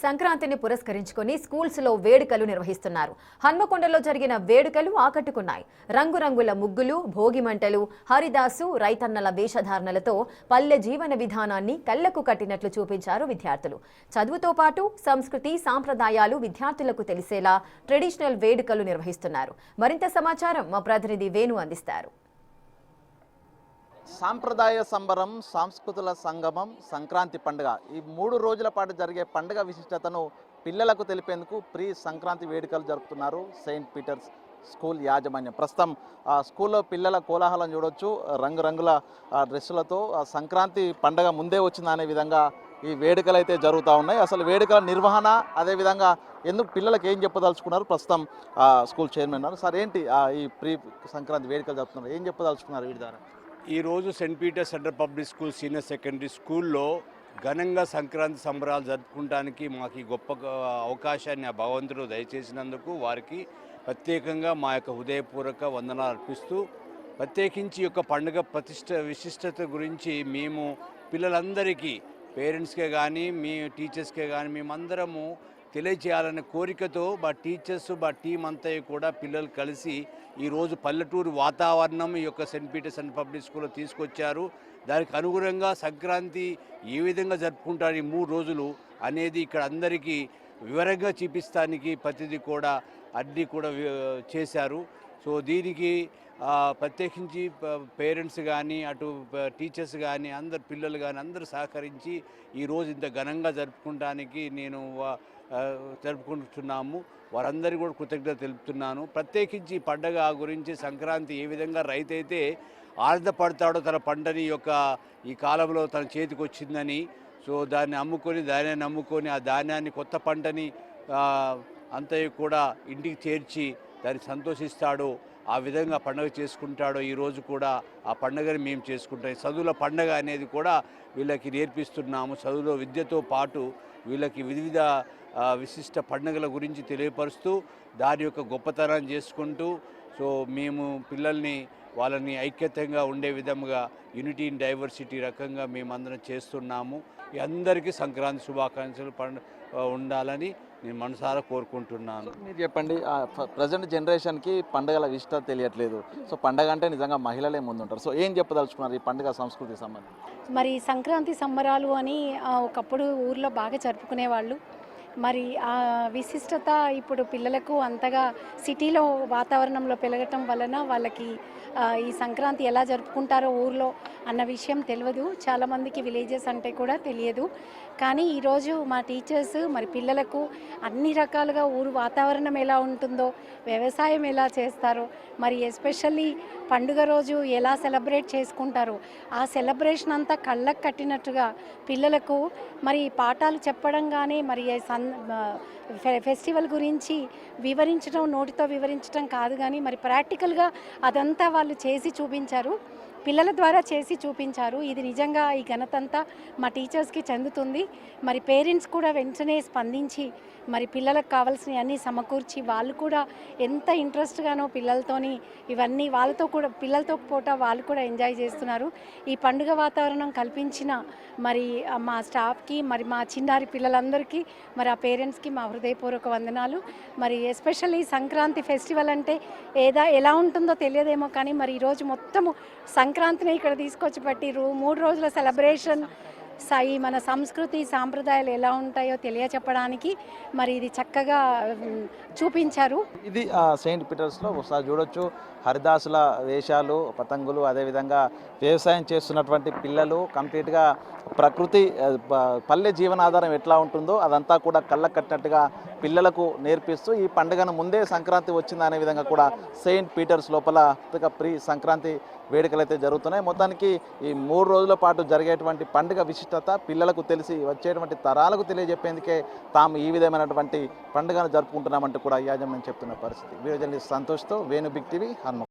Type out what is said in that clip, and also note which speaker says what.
Speaker 1: సంక్రాంతిని పురస్కరించుకొని స్కూల్స్ లో వేడుకలు నిర్వహిస్తున్నారు. హన్మకొండలో జరిగిన వేడుకలు ఆకట్టుకున్నాయి. రంగురంగుల ముగ్గులు, భోగి మంటలు, హరిదాసు, రైతన్నల వేషధారణలతో పల్లె జీవన విధానాన్ని కళ్లకు కట్టినట్లు చూపించారు విద్యార్థులు. చదువుతో పాటు సంస్కృతి, సాంప్రదాయాలు విద్యార్థులకు తెలిసేలా ట్రెడిషనల్ వేడుకలు నిర్వహిస్తున్నారు. మరింత సమాచారం మా ప్రతినిధి వేణు అందిస్తారు.
Speaker 2: సాంప్రదాయ సంబరం, సాంస్కృతుల సంగమం, సంక్రాంతి పండుగ ఈ 3 రోజుల పాటు జరిగే పండుగ విశిష్టతను పిల్లలకు తెలిపేందుకు ప్రీ సంక్రాంతి వేడుకలు జరుపుతున్నారు సెయింట్ పీటర్స్ స్కూల్ యాజమాన్యం. ప్రస్తుతం స్కూల్లో పిల్లల కోలాహలం చూడొచ్చు. రంగురంగుల డ్రెస్సులతో సంక్రాంతి పండుగ ముందే వచ్చిందనే విధంగా ఈ వేడుకలు అయితే జరుగుతూ ఉన్నాయి. అసలు వేడుకల నిర్వహణ, అదేవిధంగా ఎందుకు పిల్లలకు ఏం చెప్పదలుచుకున్నారు ప్రస్తుతం స్కూల్ చైర్మన్ ఉన్నారు. సార్, ఏంటి ఈ ప్రీ సంక్రాంతి వేడుకలు జరుపుతున్నారు, ఏం చెప్పదలుచుకున్నారు వీటి ద్వారా?
Speaker 3: ఈరోజు Saint Peter's Central Public School Senior Secondary స్కూల్లో ఘనంగా సంక్రాంతి సంబరాలు జరుపుకోవడానికి మాకు ఈ గొప్ప అవకాశాన్ని ఆ భగవంతుడు దయచేసినందుకు వారికి ప్రత్యేకంగా మా యొక్క హృదయపూర్వక వందనాలు అర్పిస్తూ, ప్రత్యేకించి యొక్క పండుగ విశిష్టత గురించి మేము పిల్లలందరికీ, పేరెంట్స్కే కానీ మీ టీచర్స్కే కానీ మేమందరము తెలియచేయాలనే కోరికతో మా టీచర్స్, మా టీం అంతా కూడా పిల్లలు కలిసి ఈరోజు పల్లెటూరు వాతావరణం ఈ యొక్క సెయింట్ పీటర్స్ అండ్ పబ్లిక్ స్కూల్లో తీసుకొచ్చారు. దానికి అనుగుణంగా సంక్రాంతి ఏ విధంగా జరుపుకుంటారు ఈ 3 రోజులు అనేది ఇక్కడ అందరికీ వివరంగా చూపిస్తానికి ప్రతిదీ కూడా అన్నీ కూడా చేశారు. సో దీనికి ప్రత్యేకించి పేరెంట్స్ కానీ, అటు టీచర్స్ కానీ, అందరు పిల్లలు కానీ అందరూ సహకరించి ఈరోజు ఇంత ఘనంగా జరుపుకోవడానికి జరుపుకుంటున్నాము. వారందరికీ కూడా కృతజ్ఞత తెలుపుతున్నాను. ప్రత్యేకించి పండగ గురించి సంక్రాంతి ఏ విధంగా రైతు అయితే ఆనందపడతాడో తన పంటని ఈ కాలంలో తన చేతికి వచ్చిందని, సో దాన్ని అమ్ముకొని, ధాన్యాన్ని నమ్ముకొని ఆ ధాన్యాన్ని, కొత్త పంటని అంతయు కూడా ఇంటికి చేర్చి దాన్ని సంతోషిస్తాడో ఆ విధంగా పండుగ చేసుకుంటాడో ఈరోజు కూడా ఆ పండుగని మేము చేసుకుంటాం. చదువుల పండుగ అనేది కూడా వీళ్ళకి నేర్పిస్తున్నాము. చదువులో విద్యతో పాటు వీళ్ళకి వివిధ విశిష్ట పండుగల గురించి తెలియపరుస్తూ దాని యొక్క గొప్పతనాన్ని చేసుకుంటూ, సో మేము పిల్లల్ని వాళ్ళని ఐక్యతంగా ఉండే విధంగా యూనిటీ ఇన్ డైవర్సిటీ రకంగా మేమందరం చేస్తున్నాము. అందరికీ సంక్రాంతి శుభాకాంక్షలు ఉండాలని నేను మనసారా కోరుకుంటున్నాను.
Speaker 2: మీరు చెప్పండి, ప్రజెంట్ జనరేషన్కి పండుగల విశిష్టత తెలియట్లేదు. సో పండుగ అంటే నిజంగా మహిళలే ముందుంటారు. సో ఏం చెప్పదలుచుకున్నారు ఈ పండుగ సంస్కృతికి సంబంధించి?
Speaker 4: మరి సంక్రాంతి సంబరాలు అని ఒకప్పుడు ఊర్లో బాగా జరుపుకునేవాళ్ళు. మరి ఆ విశిష్టత ఇప్పుడు పిల్లలకు అంతగా సిటీలో వాతావరణంలో పెరగటం వలన వాళ్ళకి ఈ సంక్రాంతి ఎలా జరుపుకుంటారో ఊర్లో అన్న విషయం తెలియదు. చాలామందికి విలేజెస్ అంటే కూడా తెలియదు. కానీ ఈరోజు మా టీచర్స్ మరి పిల్లలకు అన్ని రకాలుగా ఊరు వాతావరణం ఎలా ఉంటుందో, వ్యవసాయం ఎలా చేస్తారో, మరి ఎస్పెషల్లీ పండుగ రోజు ఎలా సెలబ్రేట్ చేసుకుంటారో ఆ సెలబ్రేషన్ అంతా కళ్ళకు కట్టినట్టుగా పిల్లలకు మరి పాఠాలు చెప్పడం కానీ, మరి ఫెస్టివల్ గురించి వివరించడం, నోటితో వివరించడం కాదు కానీ మరి ప్రాక్టికల్గా అదంతా వాళ్ళు చేసి చూపించారు, పిల్లల ద్వారా చేసి చూపించారు. ఇది నిజంగా ఈ ఘనత అంతా మా టీచర్స్కి చెందుతుంది. మరి పేరెంట్స్ కూడా వెంటనే స్పందించి మరి పిల్లలకు కావాల్సినవి అన్నీ సమకూర్చి వాళ్ళు కూడా ఎంత ఇంట్రెస్ట్గానో పిల్లలతోని ఇవన్నీ పిల్లలతో పూట వాళ్ళు కూడా ఎంజాయ్ చేస్తున్నారు. ఈ పండుగ వాతావరణం కల్పించిన మరి మా స్టాఫ్కి, మరి మా చిన్నారి పిల్లలందరికీ, మరి ఆ పేరెంట్స్కి మా హృదయపూర్వక వందనాలు. మరి ఎస్పెషల్లీ సంక్రాంతి ఫెస్టివల్ అంటే ఎలా ఉంటుందో తెలియదేమో కానీ మరి ఈరోజు మొత్తము సంక్రాంతిని ఇక్కడ తీసుకొచ్చి పెట్టి 3 రోజుల సెలబ్రేషన్ మన సంస్కృతి, సాంప్రదాయాలు ఎలా ఉంటాయో తెలియచెప్పడానికి మరి ఇది చక్కగా చూపించారు.
Speaker 2: ఇది సెయింట్ పీటర్స్లో ఒకసారి చూడొచ్చు. హరిదాసుల వేషాలు, పతంగులు, అదేవిధంగా వ్యవసాయం చేస్తున్నటువంటి పిల్లలు కంప్లీట్గా ప్రకృతి, పల్లె జీవనాధారం ఎట్లా ఉంటుందో అదంతా కూడా కళ్ళకు కట్టినట్టుగా పిల్లలకు నేర్పిస్తూ ఈ పండుగను ముందే సంక్రాంతి వచ్చిందనే విధంగా కూడా సెయింట్ పీటర్స్ లోపల ప్రీ సంక్రాంతి వేడుకలు అయితే జరుగుతున్నాయి. మొత్తానికి ఈ 3 రోజుల పాటు జరిగేటువంటి పండుగ విశిష్టత పిల్లలకు తెలిసి వచ్చేటువంటి తరాలకు తెలియజెప్పేందుకే తాము ఈ విధమైనటువంటి పండుగను జరుపుకుంటున్నామంటూ కూడా యాజమాన్యం చెప్తున్న పరిస్థితి. వీడియో జర్నలిస్ట్ సంతోష్తో వేణు, బిగ్ టీవీ, హన్మకొండ.